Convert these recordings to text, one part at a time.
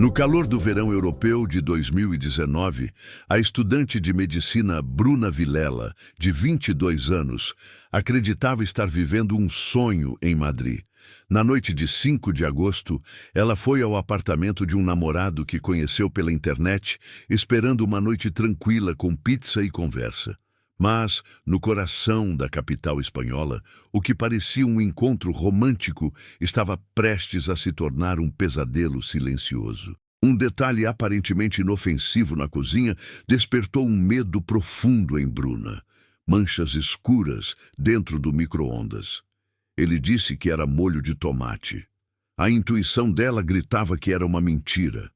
No calor do verão europeu de 2019, a estudante de medicina Bruna Vilela, de 22 anos, acreditava estar vivendo um sonho em Madrid. Na noite de 5 de agosto, ela foi ao apartamento de um namorado que conheceu pela internet, esperando uma noite tranquila com pizza e conversa. Mas, no coração da capital espanhola, o que parecia um encontro romântico estava prestes a se tornar um pesadelo silencioso. Um detalhe aparentemente inofensivo na cozinha despertou um medo profundo em Bruna. Manchas escuras dentro do micro-ondas. Ele disse que era molho de tomate. A intuição dela gritava que era uma mentira.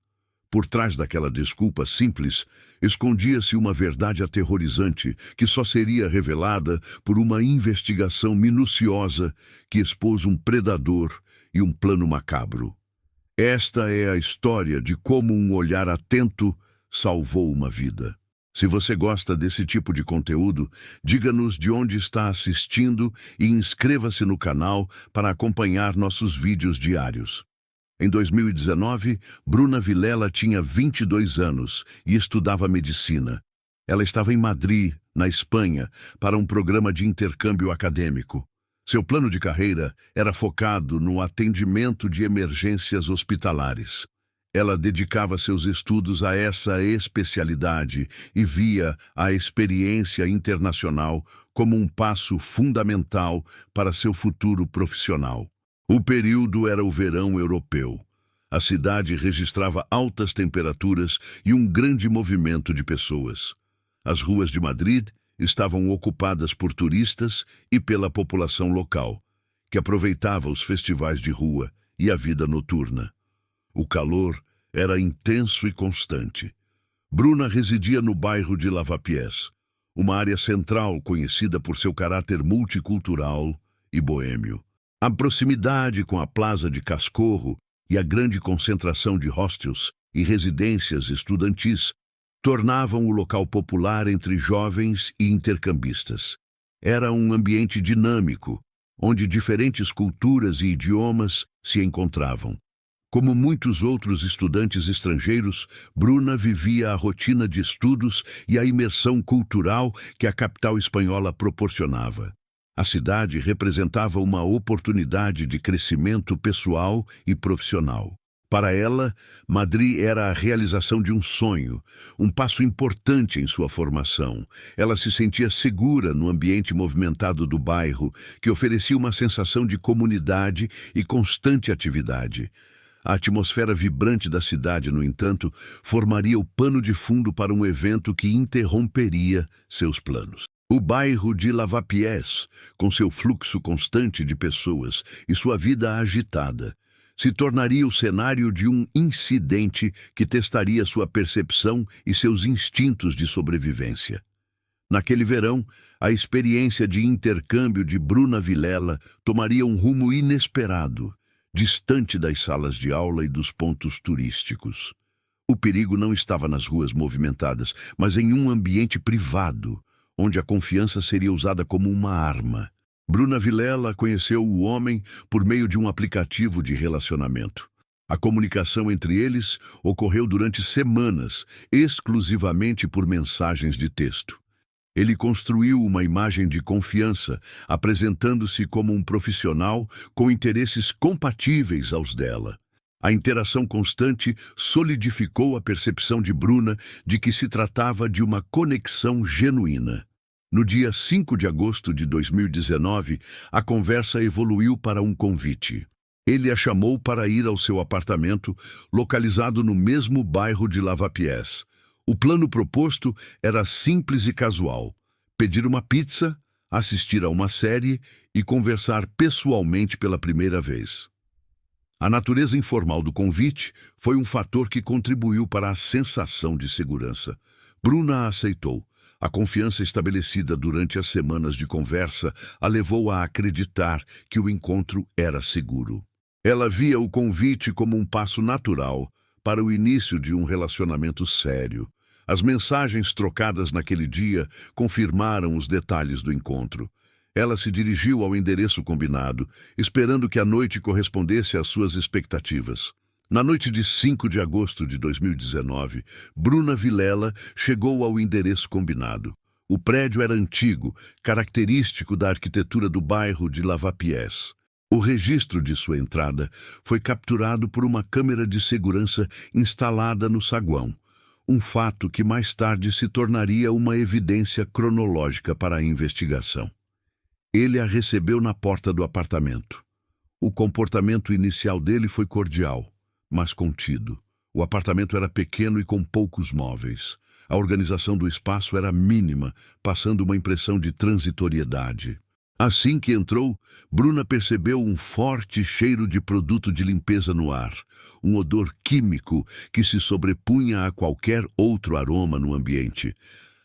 Por trás daquela desculpa simples, escondia-se uma verdade aterrorizante que só seria revelada por uma investigação minuciosa que expôs um predador e um plano macabro. Esta é a história de como um olhar atento salvou uma vida. Se você gosta desse tipo de conteúdo, diga-nos de onde está assistindo e inscreva-se no canal para acompanhar nossos vídeos diários. Em 2019, Bruna Vilela tinha 22 anos e estudava medicina. Ela estava em Madrid, na Espanha, para um programa de intercâmbio acadêmico. Seu plano de carreira era focado no atendimento de emergências hospitalares. Ela dedicava seus estudos a essa especialidade e via a experiência internacional como um passo fundamental para seu futuro profissional. O período era o verão europeu. A cidade registrava altas temperaturas e um grande movimento de pessoas. As ruas de Madrid estavam ocupadas por turistas e pela população local, que aproveitava os festivais de rua e a vida noturna. O calor era intenso e constante. Bruna residia no bairro de Lavapiés, uma área central conhecida por seu caráter multicultural e boêmio. A proximidade com a Plaza de Cascorro e a grande concentração de hostels e residências estudantis tornavam o local popular entre jovens e intercambistas. Era um ambiente dinâmico, onde diferentes culturas e idiomas se encontravam. Como muitos outros estudantes estrangeiros, Bruna vivia a rotina de estudos e a imersão cultural que a capital espanhola proporcionava. A cidade representava uma oportunidade de crescimento pessoal e profissional. Para ela, Madrid era a realização de um sonho, um passo importante em sua formação. Ela se sentia segura no ambiente movimentado do bairro, que oferecia uma sensação de comunidade e constante atividade. A atmosfera vibrante da cidade, no entanto, formaria o pano de fundo para um evento que interromperia seus planos. O bairro de Lavapiés, com seu fluxo constante de pessoas e sua vida agitada, se tornaria o cenário de um incidente que testaria sua percepção e seus instintos de sobrevivência. Naquele verão, a experiência de intercâmbio de Bruna Vilela tomaria um rumo inesperado, distante das salas de aula e dos pontos turísticos. O perigo não estava nas ruas movimentadas, mas em um ambiente privado, onde a confiança seria usada como uma arma. Bruna Vilela conheceu o homem por meio de um aplicativo de relacionamento. A comunicação entre eles ocorreu durante semanas, exclusivamente por mensagens de texto. Ele construiu uma imagem de confiança, apresentando-se como um profissional com interesses compatíveis aos dela. A interação constante solidificou a percepção de Bruna de que se tratava de uma conexão genuína. No dia 5 de agosto de 2019, a conversa evoluiu para um convite. Ele a chamou para ir ao seu apartamento, localizado no mesmo bairro de Lavapiés. O plano proposto era simples e casual: pedir uma pizza, assistir a uma série e conversar pessoalmente pela primeira vez. A natureza informal do convite foi um fator que contribuiu para a sensação de segurança. Bruna aceitou. A confiança estabelecida durante as semanas de conversa a levou a acreditar que o encontro era seguro. Ela via o convite como um passo natural para o início de um relacionamento sério. As mensagens trocadas naquele dia confirmaram os detalhes do encontro. Ela se dirigiu ao endereço combinado, esperando que a noite correspondesse às suas expectativas. Na noite de 5 de agosto de 2019, Bruna Vilela chegou ao endereço combinado. O prédio era antigo, característico da arquitetura do bairro de Lavapiés. O registro de sua entrada foi capturado por uma câmera de segurança instalada no saguão, um fato que mais tarde se tornaria uma evidência cronológica para a investigação. Ele a recebeu na porta do apartamento. O comportamento inicial dele foi cordial, mas contido. O apartamento era pequeno e com poucos móveis. A organização do espaço era mínima, passando uma impressão de transitoriedade. Assim que entrou, Bruna percebeu um forte cheiro de produto de limpeza no ar, um odor químico que se sobrepunha a qualquer outro aroma no ambiente.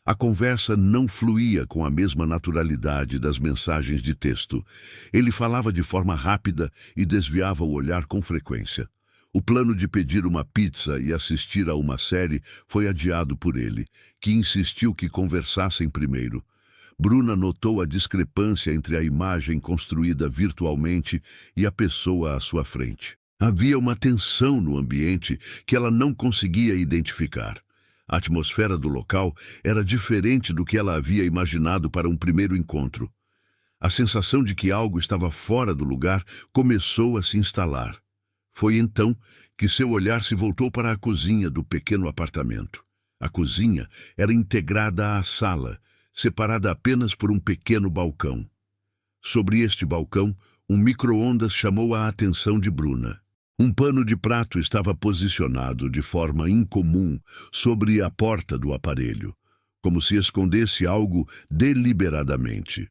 A conversa não fluía com a mesma naturalidade das mensagens de texto. Ele falava de forma rápida e desviava o olhar com frequência. O plano de pedir uma pizza e assistir a uma série foi adiado por ele, que insistiu que conversassem primeiro. Bruna notou a discrepância entre a imagem construída virtualmente e a pessoa à sua frente. Havia uma tensão no ambiente que ela não conseguia identificar. A atmosfera do local era diferente do que ela havia imaginado para um primeiro encontro. A sensação de que algo estava fora do lugar começou a se instalar. Foi então que seu olhar se voltou para a cozinha do pequeno apartamento. A cozinha era integrada à sala, separada apenas por um pequeno balcão. Sobre este balcão, um micro-ondas chamou a atenção de Bruna. Um pano de prato estava posicionado de forma incomum sobre a porta do aparelho, como se escondesse algo deliberadamente.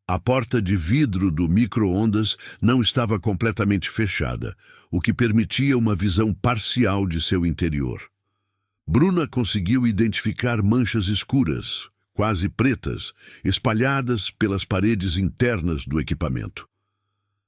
A porta de vidro do micro-ondas não estava completamente fechada, o que permitia uma visão parcial de seu interior. Bruna conseguiu identificar manchas escuras, quase pretas, espalhadas pelas paredes internas do equipamento.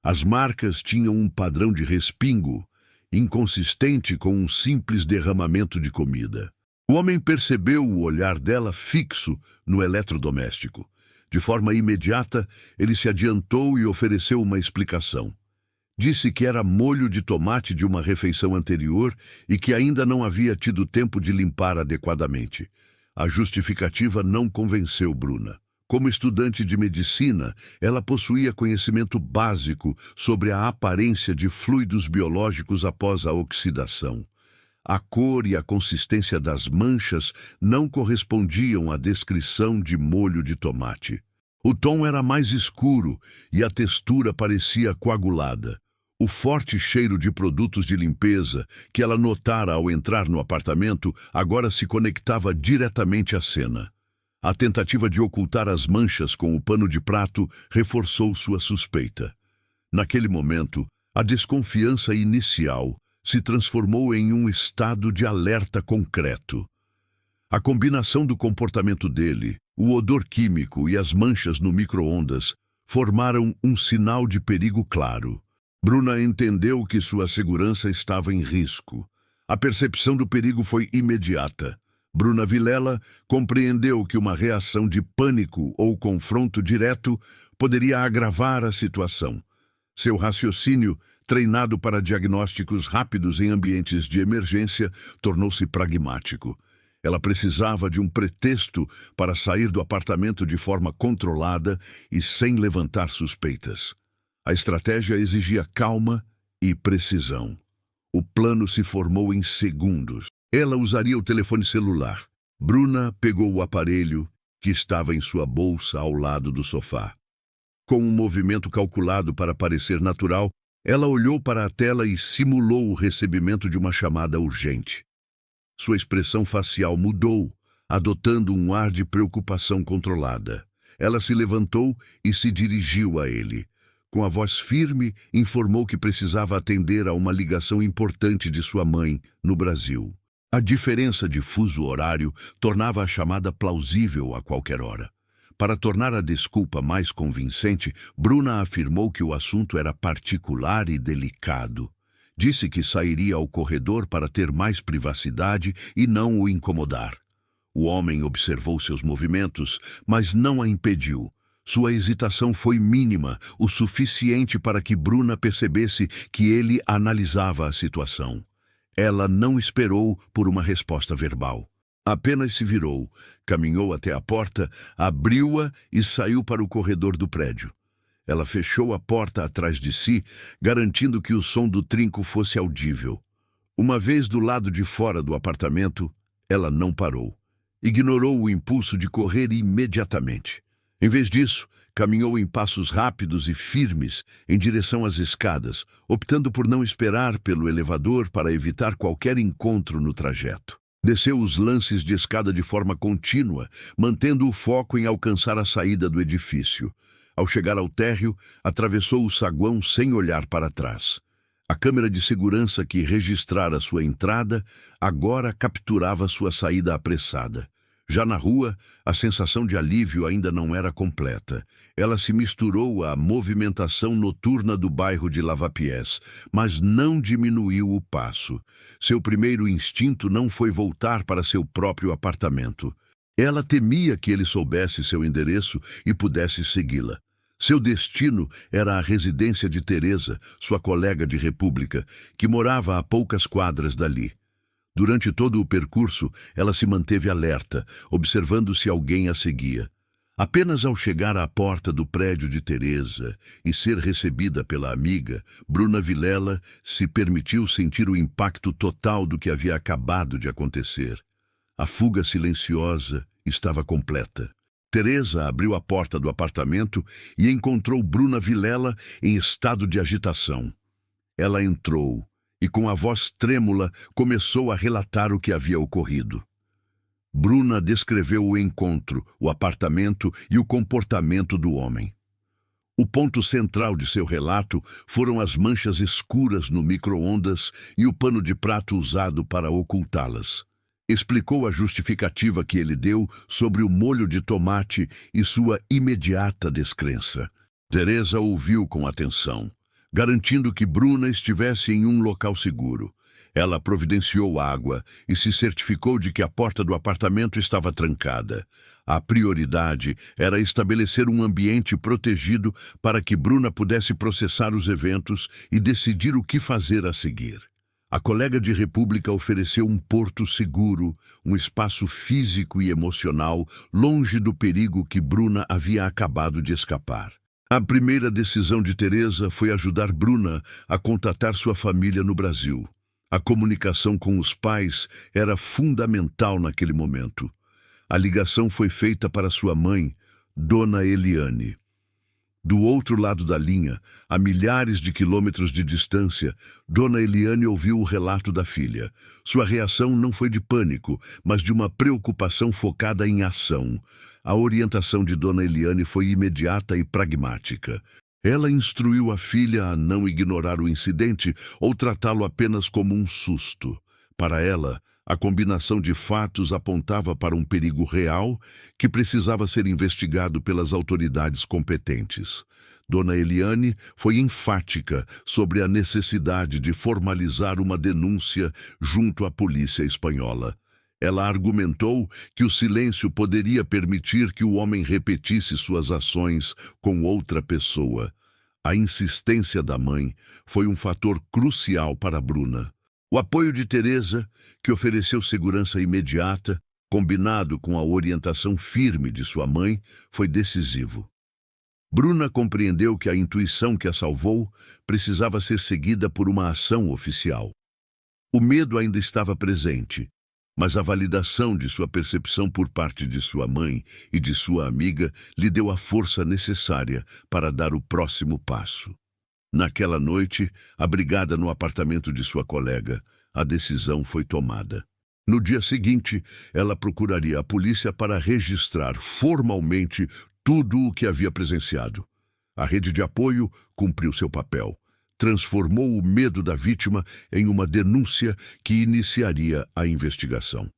As marcas tinham um padrão de respingo, inconsistente com um simples derramamento de comida. O homem percebeu o olhar dela fixo no eletrodoméstico. De forma imediata, ele se adiantou e ofereceu uma explicação. Disse que era molho de tomate de uma refeição anterior e que ainda não havia tido tempo de limpar adequadamente. A justificativa não convenceu Bruna. Como estudante de medicina, ela possuía conhecimento básico sobre a aparência de fluidos biológicos após a oxidação. A cor e a consistência das manchas não correspondiam à descrição de molho de tomate. O tom era mais escuro e a textura parecia coagulada. O forte cheiro de produtos de limpeza que ela notara ao entrar no apartamento agora se conectava diretamente à cena. A tentativa de ocultar as manchas com o pano de prato reforçou sua suspeita. Naquele momento, a desconfiança inicial se transformou em um estado de alerta concreto. A combinação do comportamento dele, o odor químico e as manchas no micro-ondas formaram um sinal de perigo claro. Bruna entendeu que sua segurança estava em risco. A percepção do perigo foi imediata. Bruna Vilela compreendeu que uma reação de pânico ou confronto direto poderia agravar a situação. Seu raciocínio, treinado para diagnósticos rápidos em ambientes de emergência, tornou-se pragmático. Ela precisava de um pretexto para sair do apartamento de forma controlada e sem levantar suspeitas. A estratégia exigia calma e precisão. O plano se formou em segundos. Ela usaria o telefone celular. Bruna pegou o aparelho, que estava em sua bolsa ao lado do sofá. Com um movimento calculado para parecer natural, ela olhou para a tela e simulou o recebimento de uma chamada urgente. Sua expressão facial mudou, adotando um ar de preocupação controlada. Ela se levantou e se dirigiu a ele. Com a voz firme, informou que precisava atender a uma ligação importante de sua mãe, no Brasil. A diferença de fuso horário tornava a chamada plausível a qualquer hora. Para tornar a desculpa mais convincente, Bruna afirmou que o assunto era particular e delicado. Disse que sairia ao corredor para ter mais privacidade e não o incomodar. O homem observou seus movimentos, mas não a impediu. Sua hesitação foi mínima, o suficiente para que Bruna percebesse que ele analisava a situação. Ela não esperou por uma resposta verbal. Apenas se virou, caminhou até a porta, abriu-a e saiu para o corredor do prédio. Ela fechou a porta atrás de si, garantindo que o som do trinco fosse audível. Uma vez do lado de fora do apartamento, ela não parou. Ignorou o impulso de correr imediatamente. Em vez disso, caminhou em passos rápidos e firmes em direção às escadas, optando por não esperar pelo elevador para evitar qualquer encontro no trajeto. Desceu os lances de escada de forma contínua, mantendo o foco em alcançar a saída do edifício. Ao chegar ao térreo, atravessou o saguão sem olhar para trás. A câmera de segurança que registrara sua entrada agora capturava sua saída apressada. Já na rua, a sensação de alívio ainda não era completa. Ela se misturou à movimentação noturna do bairro de Lavapiés, mas não diminuiu o passo. Seu primeiro instinto não foi voltar para seu próprio apartamento. Ela temia que ele soubesse seu endereço e pudesse segui-la. Seu destino era a residência de Teresa, sua colega de república, que morava a poucas quadras dali. Durante todo o percurso, ela se manteve alerta, observando se alguém a seguia. Apenas ao chegar à porta do prédio de Teresa e ser recebida pela amiga, Bruna Vilela se permitiu sentir o impacto total do que havia acabado de acontecer. A fuga silenciosa estava completa. Teresa abriu a porta do apartamento e encontrou Bruna Vilela em estado de agitação. Ela entrou e, com a voz trêmula, começou a relatar o que havia ocorrido. Bruna descreveu o encontro, o apartamento e o comportamento do homem. O ponto central de seu relato foram as manchas escuras no micro-ondas e o pano de prato usado para ocultá-las. Explicou a justificativa que ele deu sobre o molho de tomate e sua imediata descrença. Teresa ouviu com atenção, garantindo que Bruna estivesse em um local seguro. Ela providenciou água e se certificou de que a porta do apartamento estava trancada. A prioridade era estabelecer um ambiente protegido para que Bruna pudesse processar os eventos e decidir o que fazer a seguir. A colega de república ofereceu um porto seguro, um espaço físico e emocional, longe do perigo que Bruna havia acabado de escapar. A primeira decisão de Teresa foi ajudar Bruna a contatar sua família no Brasil. A comunicação com os pais era fundamental naquele momento. A ligação foi feita para sua mãe, Dona Eliane. Do outro lado da linha, a milhares de quilômetros de distância, Dona Eliane ouviu o relato da filha. Sua reação não foi de pânico, mas de uma preocupação focada em ação. A orientação de Dona Eliane foi imediata e pragmática. Ela instruiu a filha a não ignorar o incidente ou tratá-lo apenas como um susto. Para ela, a combinação de fatos apontava para um perigo real que precisava ser investigado pelas autoridades competentes. Dona Eliane foi enfática sobre a necessidade de formalizar uma denúncia junto à polícia espanhola. Ela argumentou que o silêncio poderia permitir que o homem repetisse suas ações com outra pessoa. A insistência da mãe foi um fator crucial para Bruna. O apoio de Teresa, que ofereceu segurança imediata, combinado com a orientação firme de sua mãe, foi decisivo. Bruna compreendeu que a intuição que a salvou precisava ser seguida por uma ação oficial. O medo ainda estava presente, mas a validação de sua percepção por parte de sua mãe e de sua amiga lhe deu a força necessária para dar o próximo passo. Naquela noite, abrigada no apartamento de sua colega, a decisão foi tomada. No dia seguinte, ela procuraria a polícia para registrar formalmente tudo o que havia presenciado. A rede de apoio cumpriu seu papel. Transformou o medo da vítima em uma denúncia que iniciaria a investigação.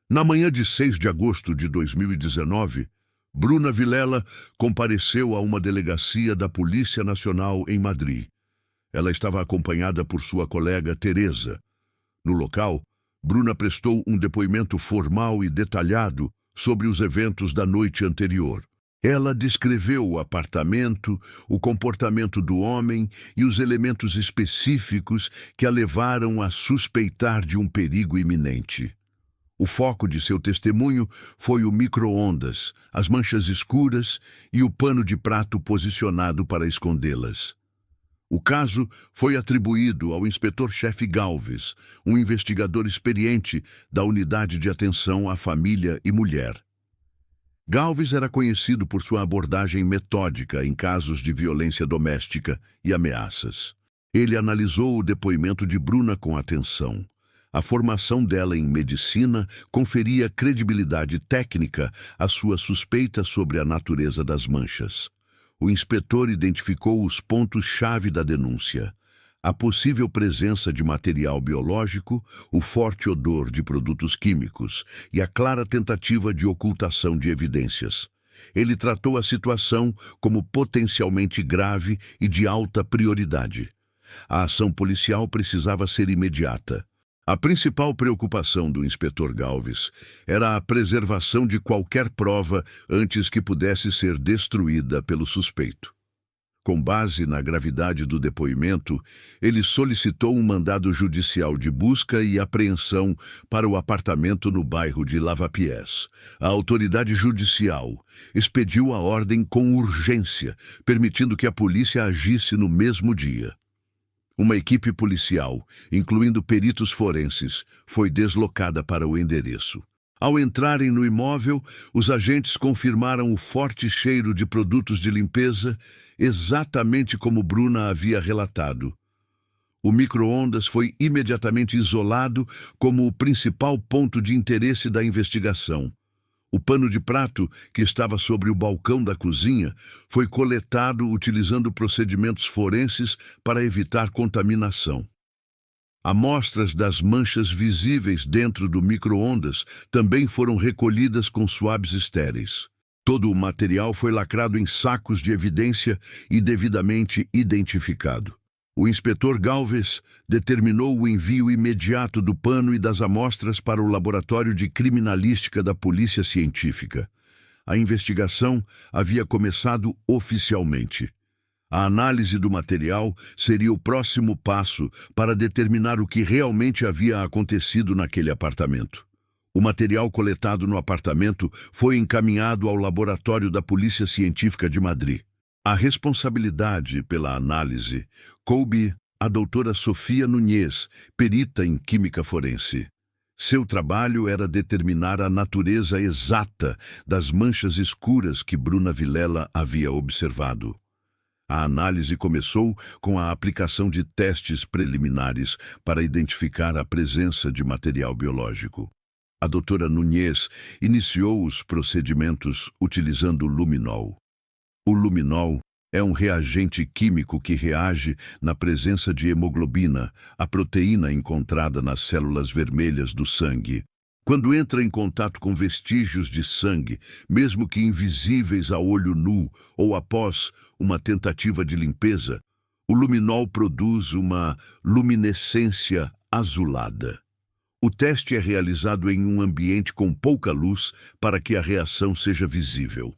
Na manhã de 6 de agosto de 2019, Bruna Vilela compareceu a uma delegacia da Polícia Nacional em Madrid. Ela estava acompanhada por sua colega Teresa. No local, Bruna prestou um depoimento formal e detalhado sobre os eventos da noite anterior. Ela descreveu o apartamento, o comportamento do homem e os elementos específicos que a levaram a suspeitar de um perigo iminente. O foco de seu testemunho foi o micro-ondas, as manchas escuras e o pano de prato posicionado para escondê-las. O caso foi atribuído ao inspetor-chefe Galves, um investigador experiente da Unidade de Atenção à Família e Mulher. Galves era conhecido por sua abordagem metódica em casos de violência doméstica e ameaças. Ele analisou o depoimento de Bruna com atenção. A formação dela em medicina conferia credibilidade técnica à sua suspeita sobre a natureza das manchas. O inspetor identificou os pontos-chave da denúncia: a possível presença de material biológico, o forte odor de produtos químicos e a clara tentativa de ocultação de evidências. Ele tratou a situação como potencialmente grave e de alta prioridade. A ação policial precisava ser imediata. A principal preocupação do inspetor Galves era a preservação de qualquer prova antes que pudesse ser destruída pelo suspeito. Com base na gravidade do depoimento, ele solicitou um mandado judicial de busca e apreensão para o apartamento no bairro de Lavapiés. A autoridade judicial expediu a ordem com urgência, permitindo que a polícia agisse no mesmo dia. Uma equipe policial, incluindo peritos forenses, foi deslocada para o endereço. Ao entrarem no imóvel, os agentes confirmaram o forte cheiro de produtos de limpeza, exatamente como Bruna havia relatado. O micro-ondas foi imediatamente isolado como o principal ponto de interesse da investigação. O pano de prato, que estava sobre o balcão da cozinha, foi coletado utilizando procedimentos forenses para evitar contaminação. Amostras das manchas visíveis dentro do micro-ondas também foram recolhidas com suaves estéreis. Todo o material foi lacrado em sacos de evidência e devidamente identificado. O inspetor Galves determinou o envio imediato do pano e das amostras para o Laboratório de Criminalística da Polícia Científica. A investigação havia começado oficialmente. A análise do material seria o próximo passo para determinar o que realmente havia acontecido naquele apartamento. O material coletado no apartamento foi encaminhado ao Laboratório da Polícia Científica de Madrid. A responsabilidade pela análise coube à doutora Sofia Núñez, perita em química forense. Seu trabalho era determinar a natureza exata das manchas escuras que Bruna Vilela havia observado. A análise começou com a aplicação de testes preliminares para identificar a presença de material biológico. A doutora Núñez iniciou os procedimentos utilizando o luminol. O luminol é um reagente químico que reage na presença de hemoglobina, a proteína encontrada nas células vermelhas do sangue. Quando entra em contato com vestígios de sangue, mesmo que invisíveis a olho nu ou após uma tentativa de limpeza, o luminol produz uma luminescência azulada. O teste é realizado em um ambiente com pouca luz para que a reação seja visível.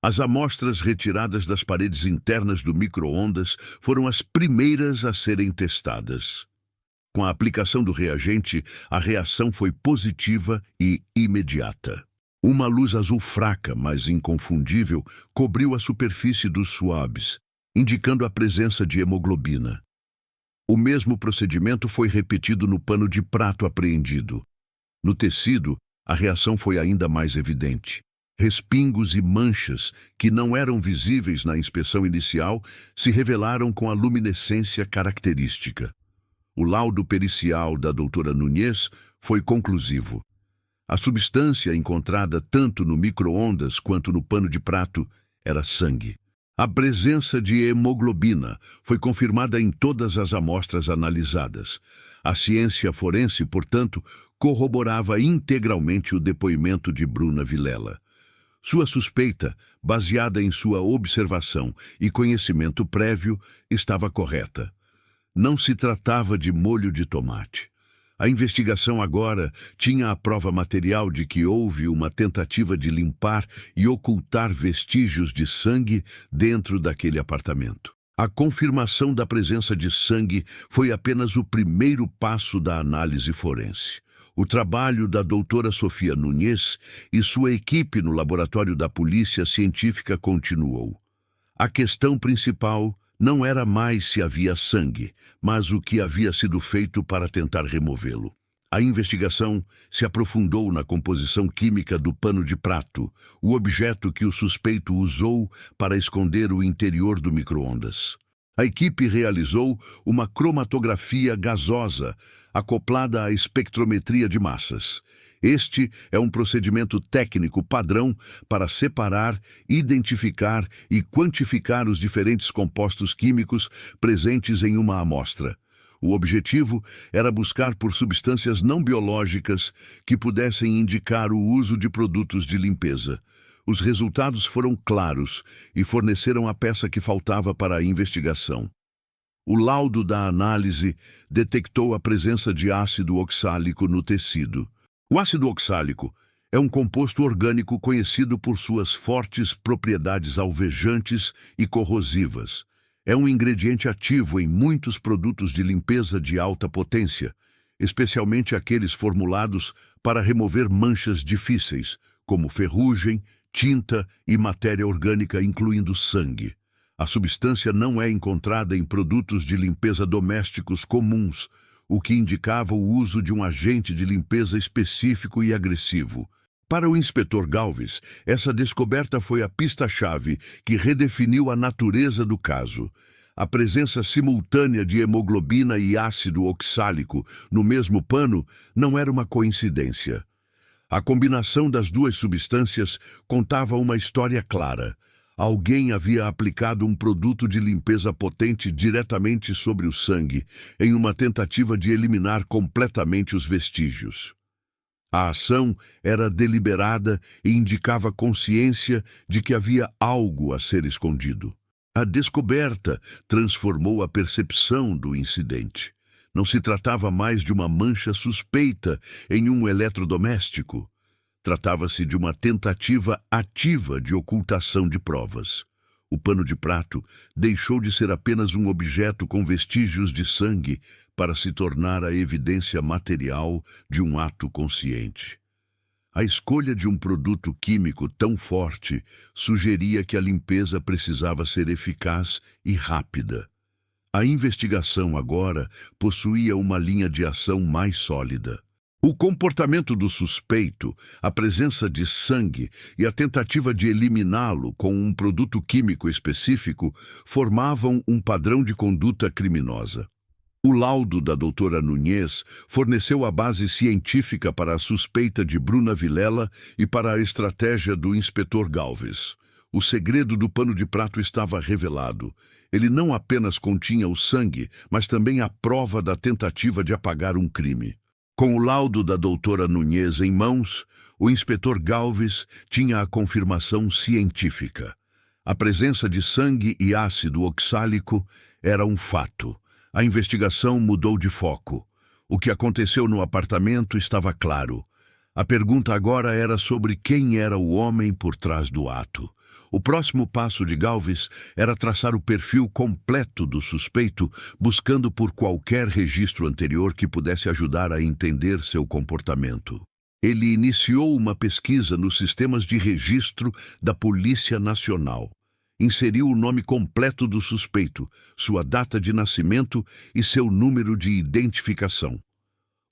As amostras retiradas das paredes internas do micro-ondas foram as primeiras a serem testadas. Com a aplicação do reagente, a reação foi positiva e imediata. Uma luz azul fraca, mas inconfundível, cobriu a superfície dos swabs, indicando a presença de hemoglobina. O mesmo procedimento foi repetido no pano de prato apreendido. No tecido, a reação foi ainda mais evidente. Respingos e manchas, que não eram visíveis na inspeção inicial, se revelaram com a luminescência característica. O laudo pericial da doutora Núñez foi conclusivo. A substância encontrada tanto no micro-ondas quanto no pano de prato era sangue. A presença de hemoglobina foi confirmada em todas as amostras analisadas. A ciência forense, portanto, corroborava integralmente o depoimento de Bruna Vilela. Sua suspeita, baseada em sua observação e conhecimento prévio, estava correta. Não se tratava de molho de tomate. A investigação agora tinha a prova material de que houve uma tentativa de limpar e ocultar vestígios de sangue dentro daquele apartamento. A confirmação da presença de sangue foi apenas o primeiro passo da análise forense. O trabalho da doutora Sofia Nunes e sua equipe no laboratório da Polícia Científica continuou. A questão principal não era mais se havia sangue, mas o que havia sido feito para tentar removê-lo. A investigação se aprofundou na composição química do pano de prato, o objeto que o suspeito usou para esconder o interior do micro-ondas. A equipe realizou uma cromatografia gasosa, acoplada à espectrometria de massas. Este é um procedimento técnico padrão para separar, identificar e quantificar os diferentes compostos químicos presentes em uma amostra. O objetivo era buscar por substâncias não biológicas que pudessem indicar o uso de produtos de limpeza. Os resultados foram claros e forneceram a peça que faltava para a investigação. O laudo da análise detectou a presença de ácido oxálico no tecido. O ácido oxálico é um composto orgânico conhecido por suas fortes propriedades alvejantes e corrosivas. É um ingrediente ativo em muitos produtos de limpeza de alta potência, especialmente aqueles formulados para remover manchas difíceis, como ferrugem, tinta e matéria orgânica, incluindo sangue. A substância não é encontrada em produtos de limpeza domésticos comuns, o que indicava o uso de um agente de limpeza específico e agressivo. Para o inspetor Galvez, essa descoberta foi a pista-chave que redefiniu a natureza do caso. A presença simultânea de hemoglobina e ácido oxálico no mesmo pano não era uma coincidência. A combinação das duas substâncias contava uma história clara. Alguém havia aplicado um produto de limpeza potente diretamente sobre o sangue, em uma tentativa de eliminar completamente os vestígios. A ação era deliberada e indicava consciência de que havia algo a ser escondido. A descoberta transformou a percepção do incidente. Não se tratava mais de uma mancha suspeita em um eletrodoméstico. Tratava-se de uma tentativa ativa de ocultação de provas. O pano de prato deixou de ser apenas um objeto com vestígios de sangue para se tornar a evidência material de um ato consciente. A escolha de um produto químico tão forte sugeria que a limpeza precisava ser eficaz e rápida. A investigação agora possuía uma linha de ação mais sólida. O comportamento do suspeito, a presença de sangue e a tentativa de eliminá-lo com um produto químico específico formavam um padrão de conduta criminosa. O laudo da doutora Nunes forneceu a base científica para a suspeita de Bruna Vilela e para a estratégia do inspetor Galvez. O segredo do pano de prato estava revelado. Ele não apenas continha o sangue, mas também a prova da tentativa de apagar um crime. Com o laudo da doutora Nunes em mãos, o inspetor Galvez tinha a confirmação científica. A presença de sangue e ácido oxálico era um fato. A investigação mudou de foco. O que aconteceu no apartamento estava claro. A pergunta agora era sobre quem era o homem por trás do ato. O próximo passo de Galvez era traçar o perfil completo do suspeito, buscando por qualquer registro anterior que pudesse ajudar a entender seu comportamento. Ele iniciou uma pesquisa nos sistemas de registro da Polícia Nacional. Inseriu o nome completo do suspeito, sua data de nascimento e seu número de identificação.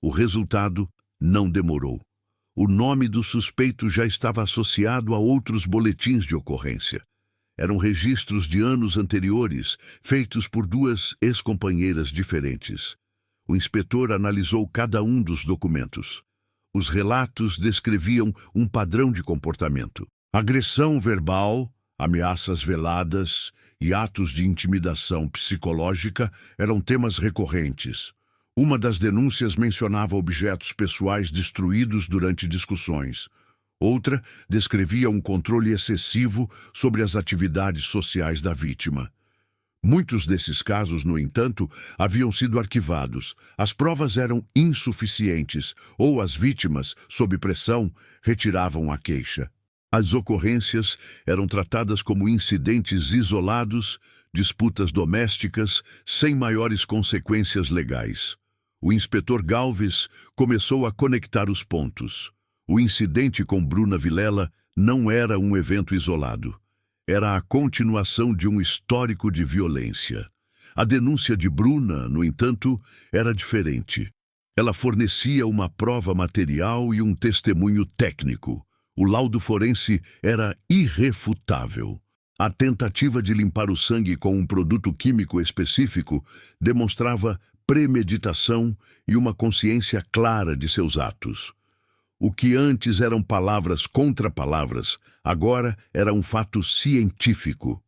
O resultado não demorou. O nome do suspeito já estava associado a outros boletins de ocorrência. Eram registros de anos anteriores, feitos por duas ex-companheiras diferentes. O inspetor analisou cada um dos documentos. Os relatos descreviam um padrão de comportamento. Agressão verbal, ameaças veladas e atos de intimidação psicológica eram temas recorrentes. Uma das denúncias mencionava objetos pessoais destruídos durante discussões. Outra descrevia um controle excessivo sobre as atividades sociais da vítima. Muitos desses casos, no entanto, haviam sido arquivados. As provas eram insuficientes ou as vítimas, sob pressão, retiravam a queixa. As ocorrências eram tratadas como incidentes isolados, disputas domésticas, sem maiores consequências legais. O inspetor Galves começou a conectar os pontos. O incidente com Bruna Vilela não era um evento isolado. Era a continuação de um histórico de violência. A denúncia de Bruna, no entanto, era diferente. Ela fornecia uma prova material e um testemunho técnico. O laudo forense era irrefutável. A tentativa de limpar o sangue com um produto químico específico demonstrava premeditação e uma consciência clara de seus atos. O que antes eram palavras contra palavras, agora era um fato científico.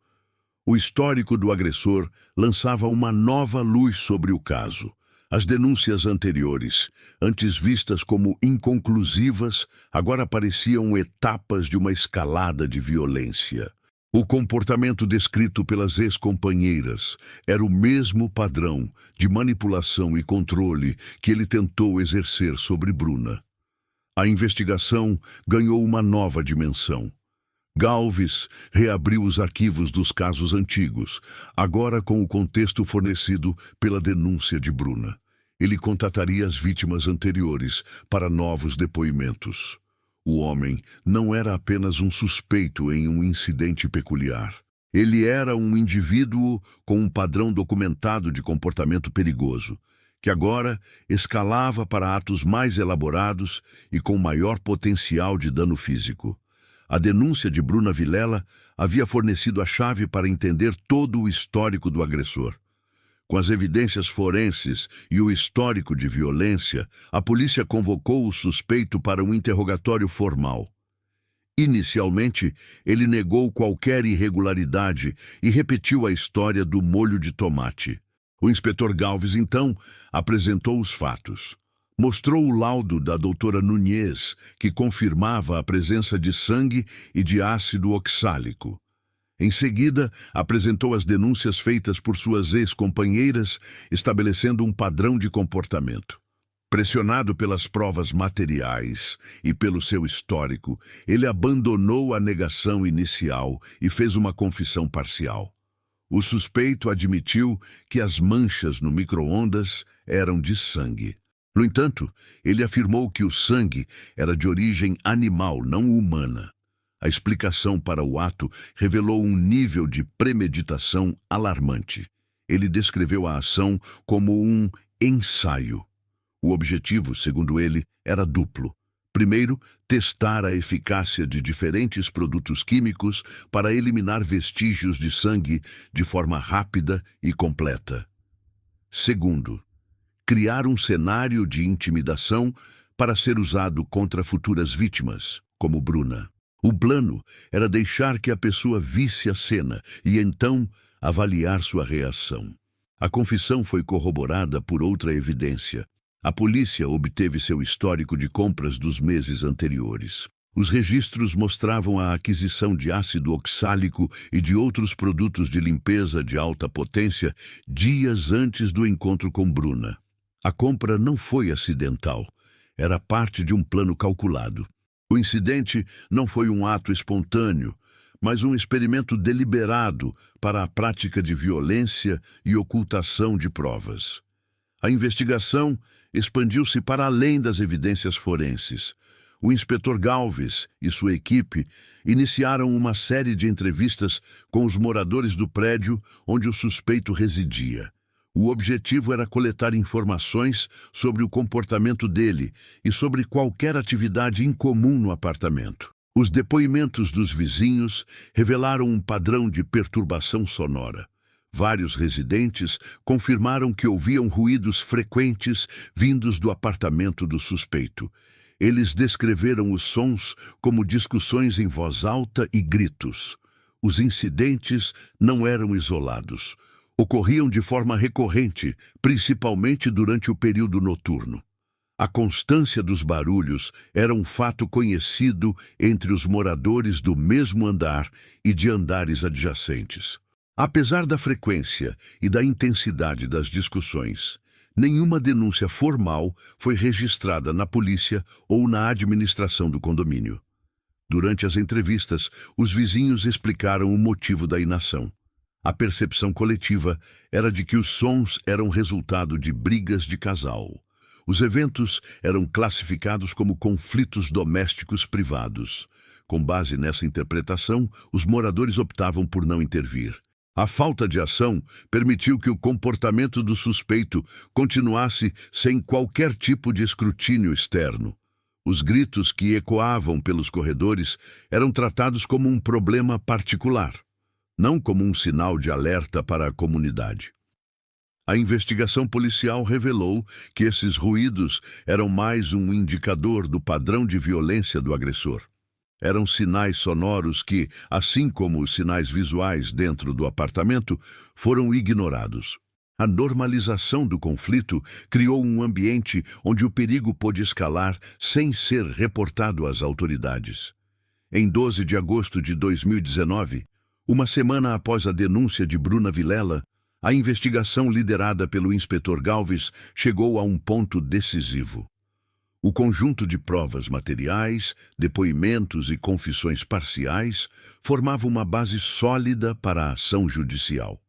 O histórico do agressor lançava uma nova luz sobre o caso. As denúncias anteriores, antes vistas como inconclusivas, agora pareciam etapas de uma escalada de violência. O comportamento descrito pelas ex-companheiras era o mesmo padrão de manipulação e controle que ele tentou exercer sobre Bruna. A investigação ganhou uma nova dimensão. Galves reabriu os arquivos dos casos antigos, agora com o contexto fornecido pela denúncia de Bruna. Ele contataria as vítimas anteriores para novos depoimentos. O homem não era apenas um suspeito em um incidente peculiar. Ele era um indivíduo com um padrão documentado de comportamento perigoso, que agora escalava para atos mais elaborados e com maior potencial de dano físico. A denúncia de Bruna Vilela havia fornecido a chave para entender todo o histórico do agressor. Com as evidências forenses e o histórico de violência, a polícia convocou o suspeito para um interrogatório formal. Inicialmente, ele negou qualquer irregularidade e repetiu a história do molho de tomate. O inspetor Galves, então, apresentou os fatos. Mostrou o laudo da doutora Nunes, que confirmava a presença de sangue e de ácido oxálico. Em seguida, apresentou as denúncias feitas por suas ex-companheiras, estabelecendo um padrão de comportamento. Pressionado pelas provas materiais e pelo seu histórico, ele abandonou a negação inicial e fez uma confissão parcial. O suspeito admitiu que as manchas no micro-ondas eram de sangue. No entanto, ele afirmou que o sangue era de origem animal, não humana. A explicação para o ato revelou um nível de premeditação alarmante. Ele descreveu a ação como um ensaio. O objetivo, segundo ele, era duplo. Primeiro, testar a eficácia de diferentes produtos químicos para eliminar vestígios de sangue de forma rápida e completa. Segundo, criar um cenário de intimidação para ser usado contra futuras vítimas, como Bruna. O plano era deixar que a pessoa visse a cena e então avaliar sua reação. A confissão foi corroborada por outra evidência. A polícia obteve seu histórico de compras dos meses anteriores. Os registros mostravam a aquisição de ácido oxálico e de outros produtos de limpeza de alta potência dias antes do encontro com Bruna. A compra não foi acidental. Era parte de um plano calculado. O incidente não foi um ato espontâneo, mas um experimento deliberado para a prática de violência e ocultação de provas. A investigação expandiu-se para além das evidências forenses. O inspetor Galves e sua equipe iniciaram uma série de entrevistas com os moradores do prédio onde o suspeito residia. O objetivo era coletar informações sobre o comportamento dele e sobre qualquer atividade incomum no apartamento. Os depoimentos dos vizinhos revelaram um padrão de perturbação sonora. Vários residentes confirmaram que ouviam ruídos frequentes vindos do apartamento do suspeito. Eles descreveram os sons como discussões em voz alta e gritos. Os incidentes não eram isolados. Ocorriam de forma recorrente, principalmente durante o período noturno. A constância dos barulhos era um fato conhecido entre os moradores do mesmo andar e de andares adjacentes. Apesar da frequência e da intensidade das discussões, nenhuma denúncia formal foi registrada na polícia ou na administração do condomínio. Durante as entrevistas, os vizinhos explicaram o motivo da inação. A percepção coletiva era de que os sons eram resultado de brigas de casal. Os eventos eram classificados como conflitos domésticos privados. Com base nessa interpretação, os moradores optavam por não intervir. A falta de ação permitiu que o comportamento do suspeito continuasse sem qualquer tipo de escrutínio externo. Os gritos que ecoavam pelos corredores eram tratados como um problema particular, não como um sinal de alerta para a comunidade. A investigação policial revelou que esses ruídos eram mais um indicador do padrão de violência do agressor. Eram sinais sonoros que, assim como os sinais visuais dentro do apartamento, foram ignorados. A normalização do conflito criou um ambiente onde o perigo pôde escalar sem ser reportado às autoridades. Em 12 de agosto de 2019, uma semana após a denúncia de Bruna Vilela, a investigação liderada pelo inspetor Galves chegou a um ponto decisivo. O conjunto de provas materiais, depoimentos e confissões parciais formava uma base sólida para a ação judicial.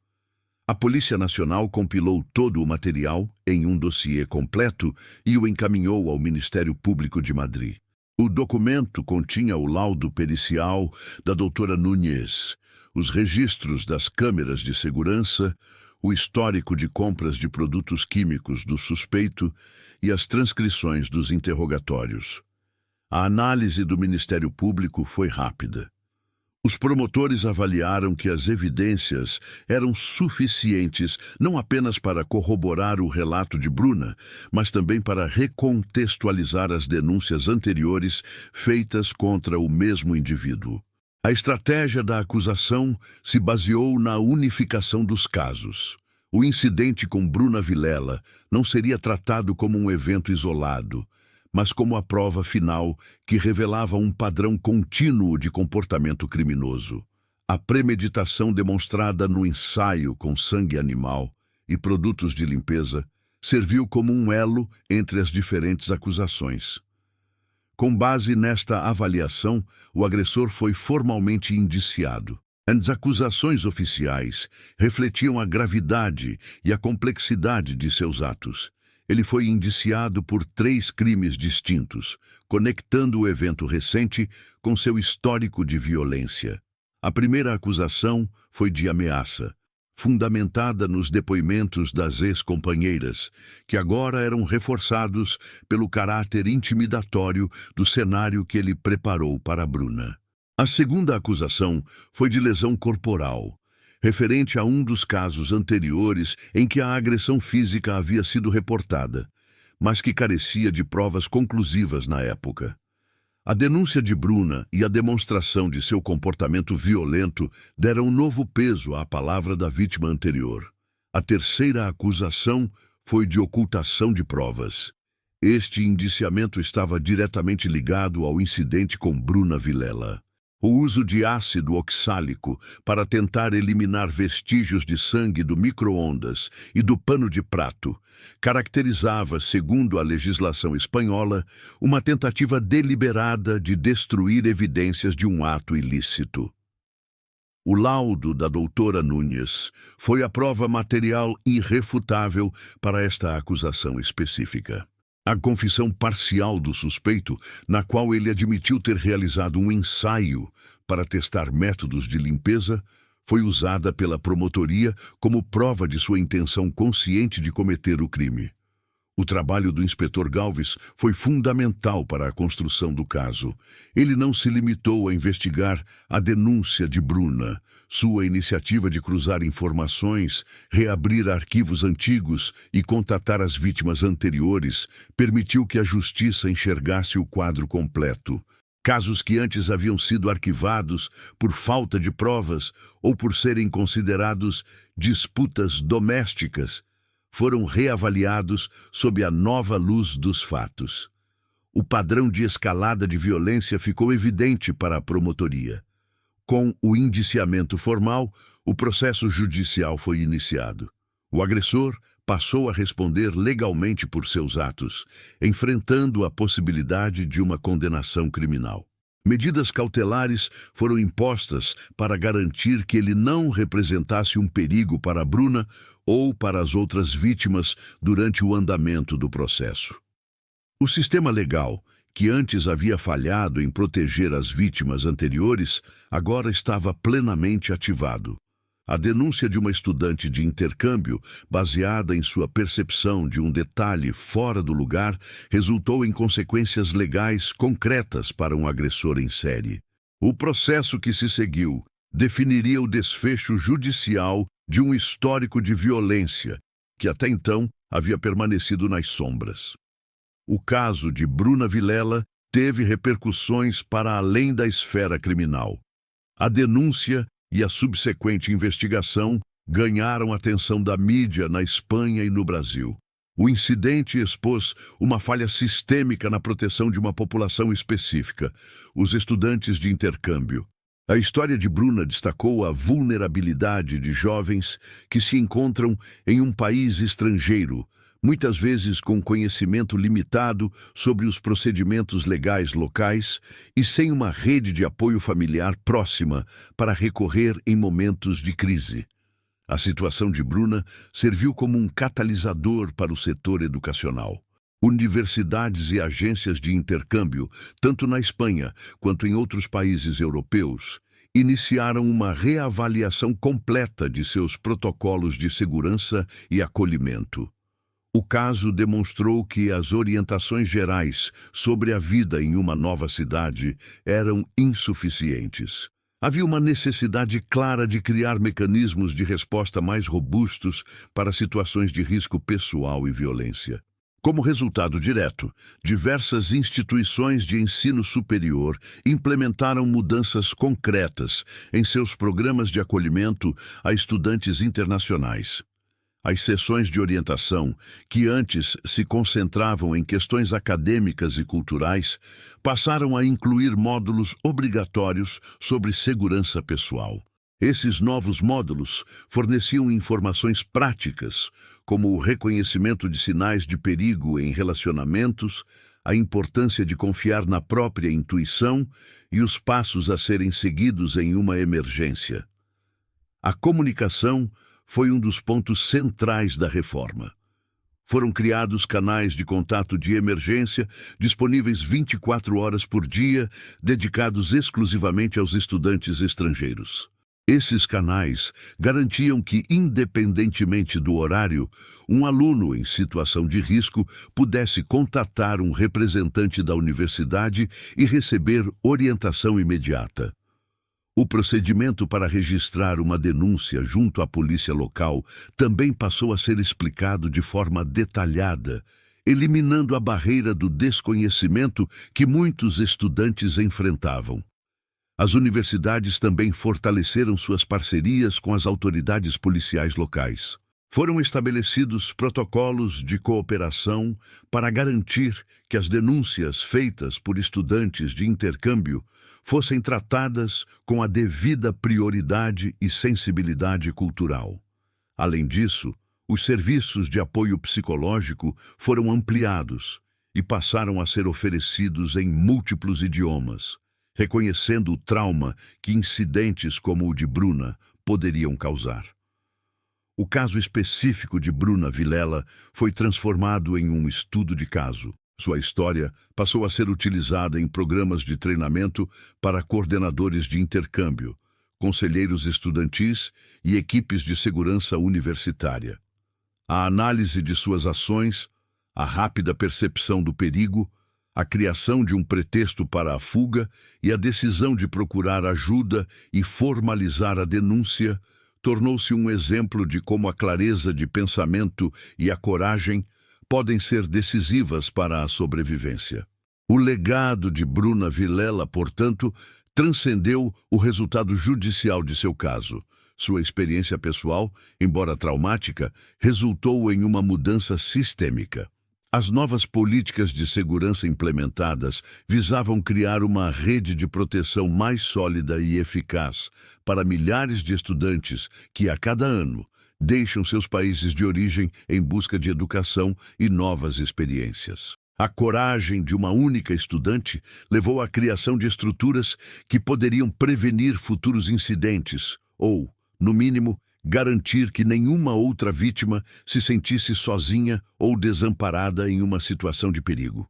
A Polícia Nacional compilou todo o material em um dossiê completo e o encaminhou ao Ministério Público de Madrid. O documento continha o laudo pericial da doutora Núñez, os registros das câmeras de segurança, o histórico de compras de produtos químicos do suspeito e as transcrições dos interrogatórios. A análise do Ministério Público foi rápida. Os promotores avaliaram que as evidências eram suficientes não apenas para corroborar o relato de Bruna, mas também para recontextualizar as denúncias anteriores feitas contra o mesmo indivíduo. A estratégia da acusação se baseou na unificação dos casos. O incidente com Bruna Vilela não seria tratado como um evento isolado, mas como a prova final que revelava um padrão contínuo de comportamento criminoso. A premeditação demonstrada no ensaio com sangue animal e produtos de limpeza serviu como um elo entre as diferentes acusações. Com base nesta avaliação, o agressor foi formalmente indiciado. As acusações oficiais refletiam a gravidade e a complexidade de seus atos. Ele foi indiciado por 3 crimes distintos, conectando o evento recente com seu histórico de violência. A primeira acusação foi de ameaça, fundamentada nos depoimentos das ex-companheiras, que agora eram reforçados pelo caráter intimidatório do cenário que ele preparou para Bruna. A segunda acusação foi de lesão corporal, referente a um dos casos anteriores em que a agressão física havia sido reportada, mas que carecia de provas conclusivas na época. A denúncia de Bruna e a demonstração de seu comportamento violento deram novo peso à palavra da vítima anterior. A terceira acusação foi de ocultação de provas. Este indiciamento estava diretamente ligado ao incidente com Bruna Vilela. O uso de ácido oxálico para tentar eliminar vestígios de sangue do micro-ondas e do pano de prato caracterizava, segundo a legislação espanhola, uma tentativa deliberada de destruir evidências de um ato ilícito. O laudo da doutora Núñez foi a prova material irrefutável para esta acusação específica. A confissão parcial do suspeito, na qual ele admitiu ter realizado um ensaio para testar métodos de limpeza, foi usada pela promotoria como prova de sua intenção consciente de cometer o crime. O trabalho do inspetor Galves foi fundamental para a construção do caso. Ele não se limitou a investigar a denúncia de Bruna. Sua iniciativa de cruzar informações, reabrir arquivos antigos e contatar as vítimas anteriores permitiu que a justiça enxergasse o quadro completo. Casos que antes haviam sido arquivados por falta de provas ou por serem considerados disputas domésticas foram reavaliados sob a nova luz dos fatos. O padrão de escalada de violência ficou evidente para a promotoria. Com o indiciamento formal, o processo judicial foi iniciado. O agressor passou a responder legalmente por seus atos, enfrentando a possibilidade de uma condenação criminal. Medidas cautelares foram impostas para garantir que ele não representasse um perigo para Bruna ou para as outras vítimas durante o andamento do processo. O sistema legal, que antes havia falhado em proteger as vítimas anteriores, agora estava plenamente ativado. A denúncia de uma estudante de intercâmbio, baseada em sua percepção de um detalhe fora do lugar, resultou em consequências legais concretas para um agressor em série. O processo que se seguiu definiria o desfecho judicial de um histórico de violência que até então havia permanecido nas sombras. O caso de Bruna Vilela teve repercussões para além da esfera criminal. A denúncia e a subsequente investigação ganharam atenção da mídia na Espanha e no Brasil. O incidente expôs uma falha sistêmica na proteção de uma população específica, os estudantes de intercâmbio. A história de Bruna destacou a vulnerabilidade de jovens que se encontram em um país estrangeiro, muitas vezes com conhecimento limitado sobre os procedimentos legais locais e sem uma rede de apoio familiar próxima para recorrer em momentos de crise. A situação de Bruna serviu como um catalisador para o setor educacional. Universidades e agências de intercâmbio, tanto na Espanha quanto em outros países europeus, iniciaram uma reavaliação completa de seus protocolos de segurança e acolhimento. O caso demonstrou que as orientações gerais sobre a vida em uma nova cidade eram insuficientes. Havia uma necessidade clara de criar mecanismos de resposta mais robustos para situações de risco pessoal e violência. Como resultado direto, diversas instituições de ensino superior implementaram mudanças concretas em seus programas de acolhimento a estudantes internacionais. As sessões de orientação, que antes se concentravam em questões acadêmicas e culturais, passaram a incluir módulos obrigatórios sobre segurança pessoal. Esses novos módulos forneciam informações práticas, como o reconhecimento de sinais de perigo em relacionamentos, a importância de confiar na própria intuição e os passos a serem seguidos em uma emergência. A comunicação foi um dos pontos centrais da reforma. Foram criados canais de contato de emergência, disponíveis 24 horas por dia, dedicados exclusivamente aos estudantes estrangeiros. Esses canais garantiam que, independentemente do horário, um aluno em situação de risco pudesse contatar um representante da universidade e receber orientação imediata. O procedimento para registrar uma denúncia junto à polícia local também passou a ser explicado de forma detalhada, eliminando a barreira do desconhecimento que muitos estudantes enfrentavam. As universidades também fortaleceram suas parcerias com as autoridades policiais locais. Foram estabelecidos protocolos de cooperação para garantir que as denúncias feitas por estudantes de intercâmbio fossem tratadas com a devida prioridade e sensibilidade cultural. Além disso, os serviços de apoio psicológico foram ampliados e passaram a ser oferecidos em múltiplos idiomas, reconhecendo o trauma que incidentes como o de Bruna poderiam causar. O caso específico de Bruna Vilela foi transformado em um estudo de caso. Sua história passou a ser utilizada em programas de treinamento para coordenadores de intercâmbio, conselheiros estudantis e equipes de segurança universitária. A análise de suas ações, a rápida percepção do perigo, a criação de um pretexto para a fuga e a decisão de procurar ajuda e formalizar a denúncia tornou-se um exemplo de como a clareza de pensamento e a coragem podem ser decisivas para a sobrevivência. O legado de Bruna Vilela, portanto, transcendeu o resultado judicial de seu caso. Sua experiência pessoal, embora traumática, resultou em uma mudança sistêmica. As novas políticas de segurança implementadas visavam criar uma rede de proteção mais sólida e eficaz para milhares de estudantes que, a cada ano, deixam seus países de origem em busca de educação e novas experiências. A coragem de uma única estudante levou à criação de estruturas que poderiam prevenir futuros incidentes ou, no mínimo, garantir que nenhuma outra vítima se sentisse sozinha ou desamparada em uma situação de perigo.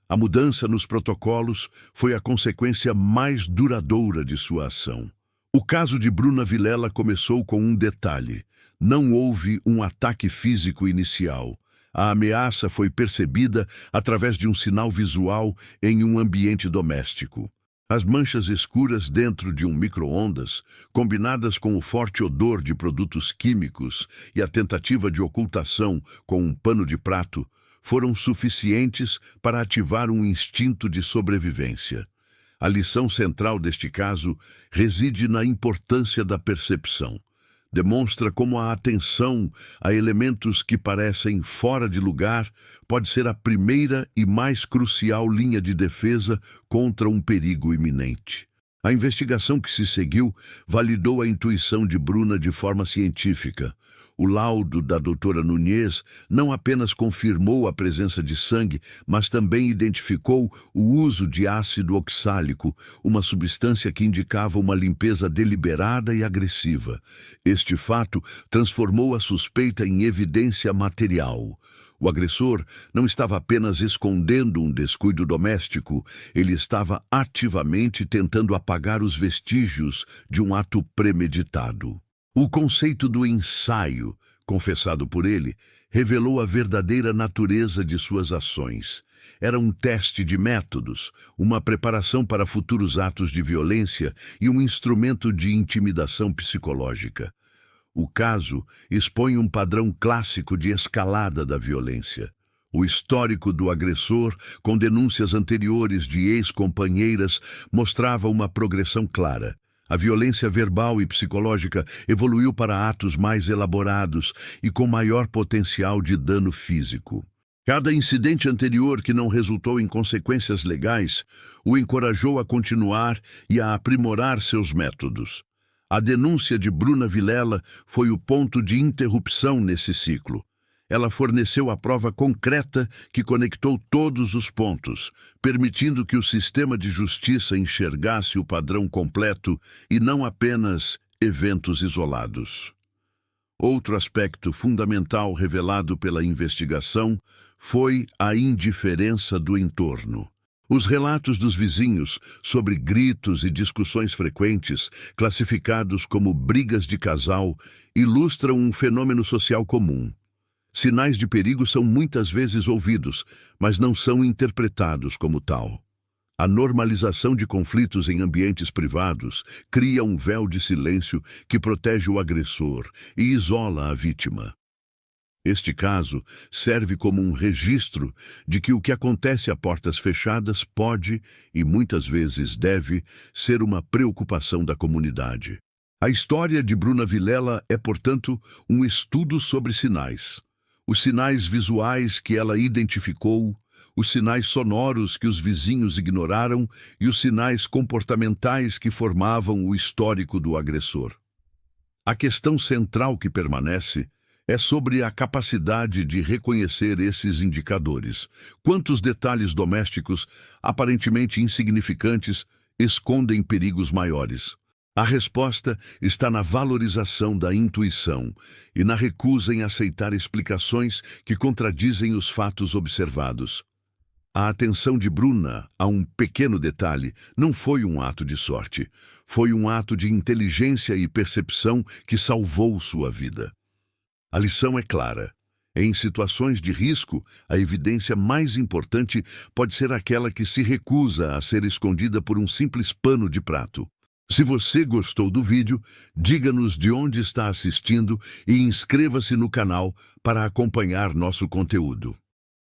A mudança nos protocolos foi a consequência mais duradoura de sua ação. O caso de Bruna Vilela começou com um detalhe: não houve um ataque físico inicial. A ameaça foi percebida através de um sinal visual em um ambiente doméstico. As manchas escuras dentro de um micro-ondas, combinadas com o forte odor de produtos químicos e a tentativa de ocultação com um pano de prato, foram suficientes para ativar um instinto de sobrevivência. A lição central deste caso reside na importância da percepção. Demonstra como a atenção a elementos que parecem fora de lugar pode ser a primeira e mais crucial linha de defesa contra um perigo iminente. A investigação que se seguiu validou a intuição de Bruna de forma científica. O laudo da doutora Nunes não apenas confirmou a presença de sangue, mas também identificou o uso de ácido oxálico, uma substância que indicava uma limpeza deliberada e agressiva. Este fato transformou a suspeita em evidência material. O agressor não estava apenas escondendo um descuido doméstico, ele estava ativamente tentando apagar os vestígios de um ato premeditado. O conceito do ensaio, confessado por ele, revelou a verdadeira natureza de suas ações. Era um teste de métodos, uma preparação para futuros atos de violência e um instrumento de intimidação psicológica. O caso expõe um padrão clássico de escalada da violência. O histórico do agressor, com denúncias anteriores de ex-companheiras, mostrava uma progressão clara. A violência verbal e psicológica evoluiu para atos mais elaborados e com maior potencial de dano físico. Cada incidente anterior que não resultou em consequências legais o encorajou a continuar e a aprimorar seus métodos. A denúncia de Bruna Vilela foi o ponto de interrupção nesse ciclo. Ela forneceu a prova concreta que conectou todos os pontos, permitindo que o sistema de justiça enxergasse o padrão completo e não apenas eventos isolados. Outro aspecto fundamental revelado pela investigação foi a indiferença do entorno. Os relatos dos vizinhos sobre gritos e discussões frequentes, classificados como brigas de casal, ilustram um fenômeno social comum. Sinais de perigo são muitas vezes ouvidos, mas não são interpretados como tal. A normalização de conflitos em ambientes privados cria um véu de silêncio que protege o agressor e isola a vítima. Este caso serve como um registro de que o que acontece a portas fechadas pode, e muitas vezes deve, ser uma preocupação da comunidade. A história de Bruna Vilela é, portanto, um estudo sobre sinais. Os sinais visuais que ela identificou, os sinais sonoros que os vizinhos ignoraram e os sinais comportamentais que formavam o histórico do agressor. A questão central que permanece é sobre a capacidade de reconhecer esses indicadores. Quantos detalhes domésticos, aparentemente insignificantes, escondem perigos maiores? A resposta está na valorização da intuição e na recusa em aceitar explicações que contradizem os fatos observados. A atenção de Bruna a um pequeno detalhe não foi um ato de sorte, foi um ato de inteligência e percepção que salvou sua vida. A lição é clara. Em situações de risco, a evidência mais importante pode ser aquela que se recusa a ser escondida por um simples pano de prato. Se você gostou do vídeo, diga-nos de onde está assistindo e inscreva-se no canal para acompanhar nosso conteúdo.